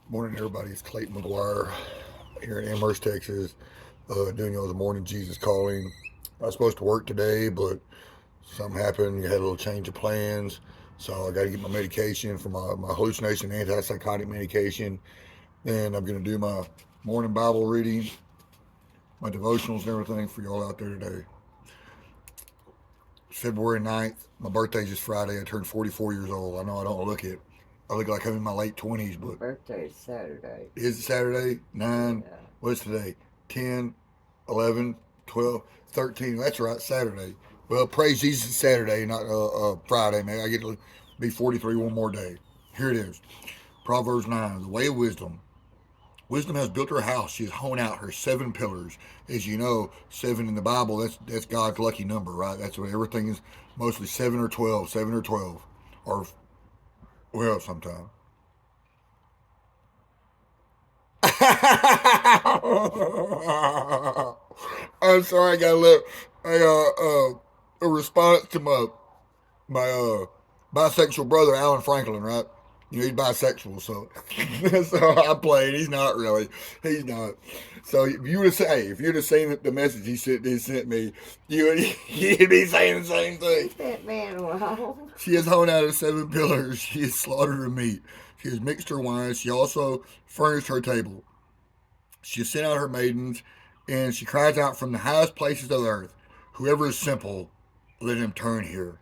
Morning, everybody. It's Clayton McGuire here in Amherst, Texas, doing the morning Jesus calling. I was supposed to work today, but something happened. You had a little change of plans, so I got to get my medication for my hallucination antipsychotic medication. Then I'm going to do my morning Bible reading, my devotionals, and everything for y'all out there today. It's February 9th. My birthday's this Friday. I turned 44 years old. I know I don't look it. I look like I'm in my late 20s, Your but birthday is Saturday. is it Saturday? 9. Yeah. What's today? 10, 11, 12, 13. That's right, Saturday. Well, praise Jesus, it's Saturday, not Friday, man. I get to be 43 one more day. Here it is. Proverbs 9, the way of wisdom. Wisdom has built her house. She has honed out her 7 pillars. As you know, 7 in the Bible, that's God's lucky number, right? That's what everything is, mostly 7 or 12, 7 or 12. Or, well, sometimes. I'm sorry, I got a response to my bisexual brother Alan Franklin, right? You know, he's bisexual, so so I played. He's not really. He's not. So if you would have say, if you'd have seen the message he sent me, you'd be saying the same thing. Leave that man alone. She has honed out her 7 pillars. She has slaughtered her meat. She has mixed her wine. She also furnished her table. She has sent out her maidens, and she cries out from the highest places of the earth, whoever is simple, let him turn here.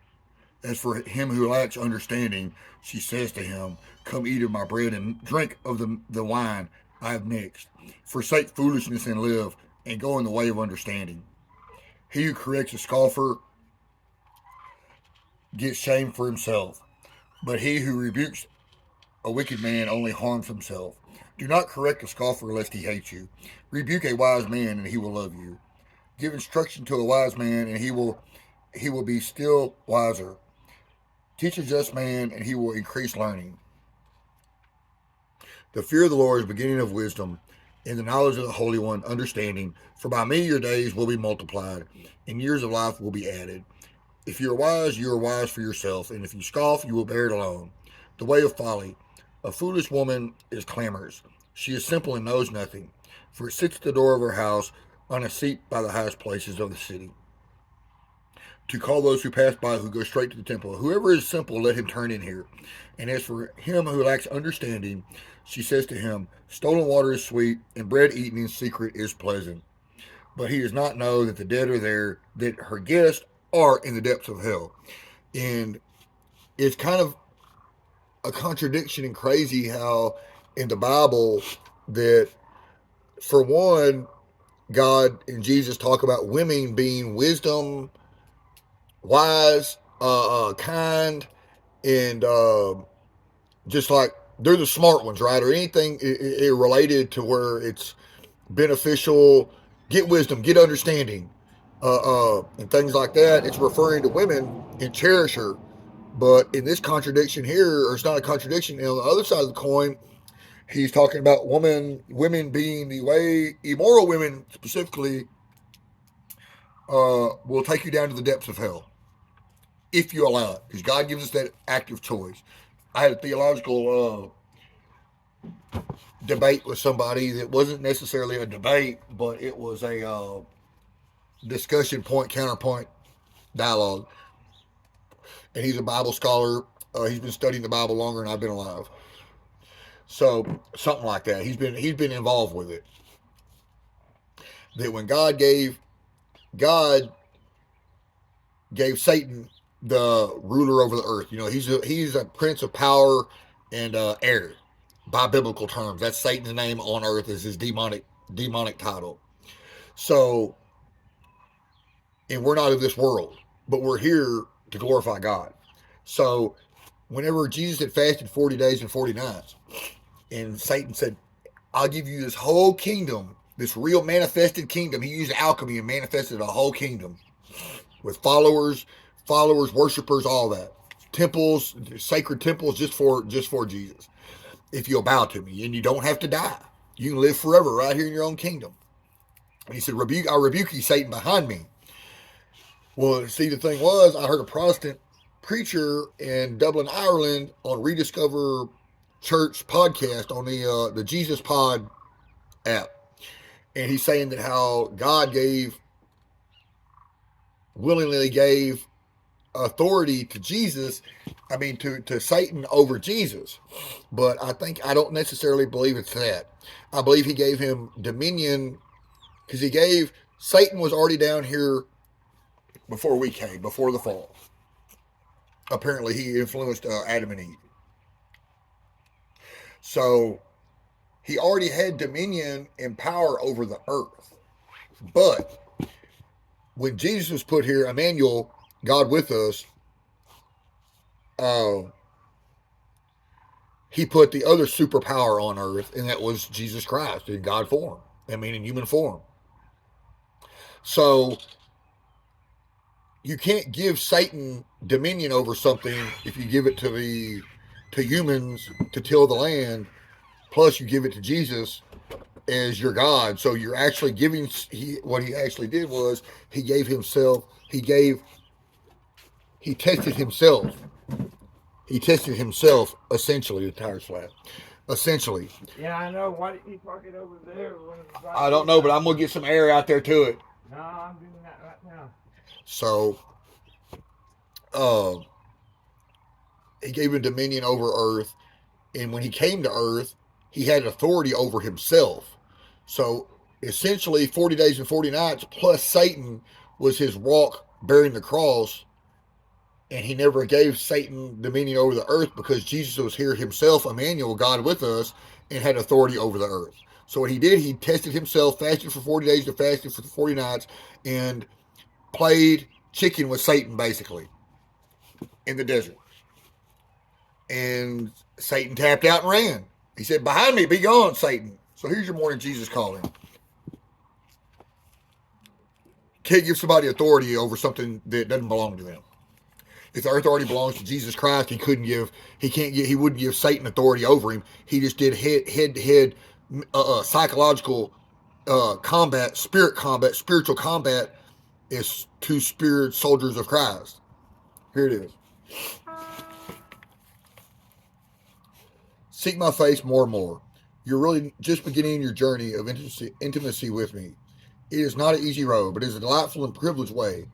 As for him who lacks understanding, she says to him, come eat of my bread and drink of the wine I have mixed. Forsake foolishness and live, and go in the way of understanding. He who corrects a scoffer gets shame for himself, but he who rebukes a wicked man only harms himself. Do not correct a scoffer lest he hate you. Rebuke a wise man and he will love you. Give instruction to a wise man and he will be still wiser. Teach a just man and he will increase learning. The fear of the Lord is the beginning of wisdom, and the knowledge of the Holy One understanding. For by me your days will be multiplied, and years of life will be added. If you are wise for yourself, and if you scoff, you will bear it alone. The way of folly. A foolish woman is clamorous. She is simple and knows nothing, for it sits at the door of her house on a seat by the highest places of the city. To call those who pass by who go straight to the temple. Whoever is simple, let him turn in here. And as for him who lacks understanding, she says to him, stolen water is sweet, and bread eaten in secret is pleasant. But he does not know that the dead are there, that her guests are in the depths of hell. And it's kind of a contradiction and crazy how in the Bible that, for one, God and Jesus talk about women being wisdom, wise, kind, and just like they're the smart ones, right? Or anything related to where it's beneficial, get wisdom, get understanding, and things like that. It's referring to women and cherish her. But in this contradiction here, or it's not a contradiction, on the other side of the coin, he's talking about women being the way immoral women specifically will take you down to the depths of hell if you allow it, because God gives us that active choice. I had a theological debate with somebody that wasn't necessarily a debate, but it was a discussion point, counterpoint dialogue. And he's a Bible scholar. He's been studying the Bible longer than I've been alive. So something like that. He's been involved with it. That when God gave Satan the ruler over the earth. You know, he's a prince of power and air by biblical terms. That's Satan's name on earth, is his demonic title. So, and we're not of this world, but we're here to glorify God. So, whenever Jesus had fasted 40 days and 40 nights, and Satan said, I'll give you this whole kingdom, this real manifested kingdom. He used alchemy and manifested a whole kingdom with followers, worshipers, all that. Temples, sacred temples just for Jesus. If you'll bow to me, and you don't have to die. You can live forever right here in your own kingdom. And he said, I rebuke you, Satan, behind me. Well, see, the thing was, I heard a Protestant preacher in Dublin, Ireland on Rediscover Church podcast on the Jesus Pod app, and he's saying that how God willingly gave authority to Jesus, I mean to Satan over Jesus. But I don't necessarily believe it's that. I believe he gave him dominion because Satan was already down here before we came, before the fall. Apparently he influenced Adam and Eve. So he already had dominion and power over the earth. But when Jesus was put here, Emmanuel, God with us, he put the other superpower on earth, and that was Jesus Christ in God form. I mean, in human form. So you can't give Satan dominion over something if you give it to humans to till the land, plus you give it to Jesus as your God. So you're actually giving. What he actually did was he gave himself. He tested himself. He tested himself essentially. The tire's flat. Essentially. Yeah, I know. Why didn't you park it over there? I don't know, but I'm gonna get some air out there to it. No, I'm doing that right now. So, he gave him dominion over earth, and when he came to earth, he had authority over himself. So, essentially, 40 days and 40 nights plus Satan was his walk bearing the cross, and he never gave Satan dominion over the earth because Jesus was here himself, Emmanuel, God with us, and had authority over the earth. So what he did, he tested himself, fasted for 40 days to fasted for 40 nights, and played chicken with Satan, basically, in the desert. And Satan tapped out and ran. He said, "Behind me, be gone, Satan." So here's your morning Jesus calling. Can't give somebody authority over something that doesn't belong to them. If the authority belongs to Jesus Christ, he wouldn't give Satan authority over him. He just did head-to-head psychological combat, spiritual combat as two spirit soldiers of Christ. Here it is. Seek my face more and more. You're really just beginning your journey of intimacy with me. It is not an easy road, but it is a delightful and privileged way,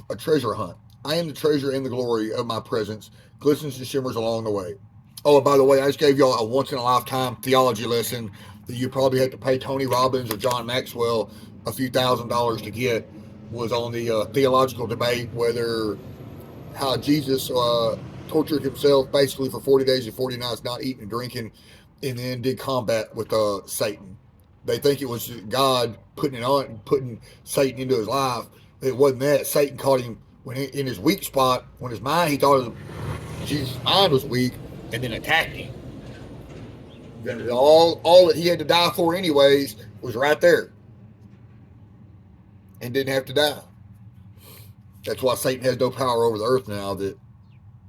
a treasure hunt. I am the treasure and the glory of my presence, glistens and shimmers along the way. Oh, and by the way, I just gave y'all a once-in-a-lifetime theology lesson that you probably had to pay Tony Robbins or John Maxwell a few $1,000s to get. Was on the theological debate whether how Jesus tortured himself basically for 40 days and 40 nights, not eating and drinking, and then did combat with Satan. They think it was God putting Satan into his life. It wasn't that. Satan caught him when in his weak spot, when his mind, he thought Jesus' mind was weak, and then attacked him. All that he had to die for anyways was right there. And didn't have to die. That's why Satan has no power over the earth now. That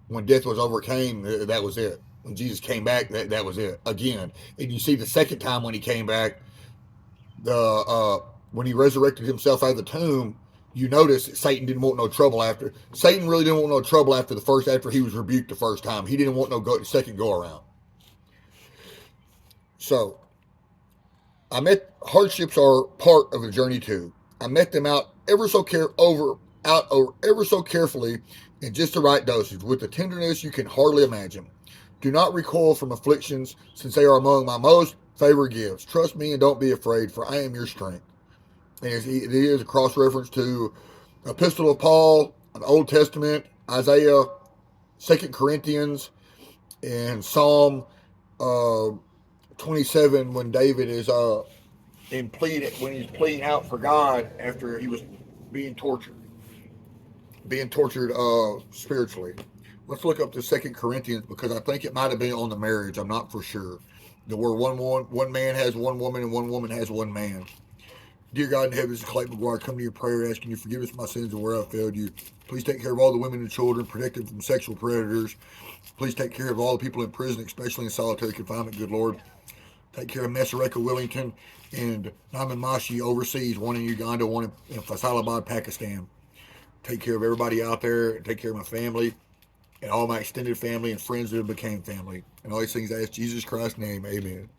when death was overcame, that was it. When Jesus came back, that was it. Again. And you see the second time when he came back, when he resurrected himself out of the tomb, you notice that Satan didn't want no trouble after. Satan really didn't want no trouble after he was rebuked the first time. He didn't want no second go around. So, hardships are part of the journey too. I met them out ever so carefully in just the right dosage, with the tenderness you can hardly imagine. Do not recoil from afflictions, since they are among my most favored gifts. Trust me and don't be afraid, for I am your strength. And it is a cross-reference to Epistle of Paul, the Old Testament, Isaiah, 2 Corinthians, and Psalm 27, when David is when he's pleading out for God after he was being tortured spiritually. Let's look up the 2 Corinthians, because I think it might have been on the marriage. I'm not for sure. Where one man has one woman and one woman has one man. Dear God in heaven, this is Clayton McGuire. I come to your prayer asking you forgiveness of my sins and where I failed you. Please take care of all the women and children, protect them from sexual predators. Please take care of all the people in prison, especially in solitary confinement, good Lord. Take care of Mesareka Willington and Naman Mashi overseas, one in Uganda, one in Faisalabad, Pakistan. Take care of everybody out there. Take care of my family. and all my extended family and friends that have became family. And all these things I ask in Jesus Christ's name. Amen.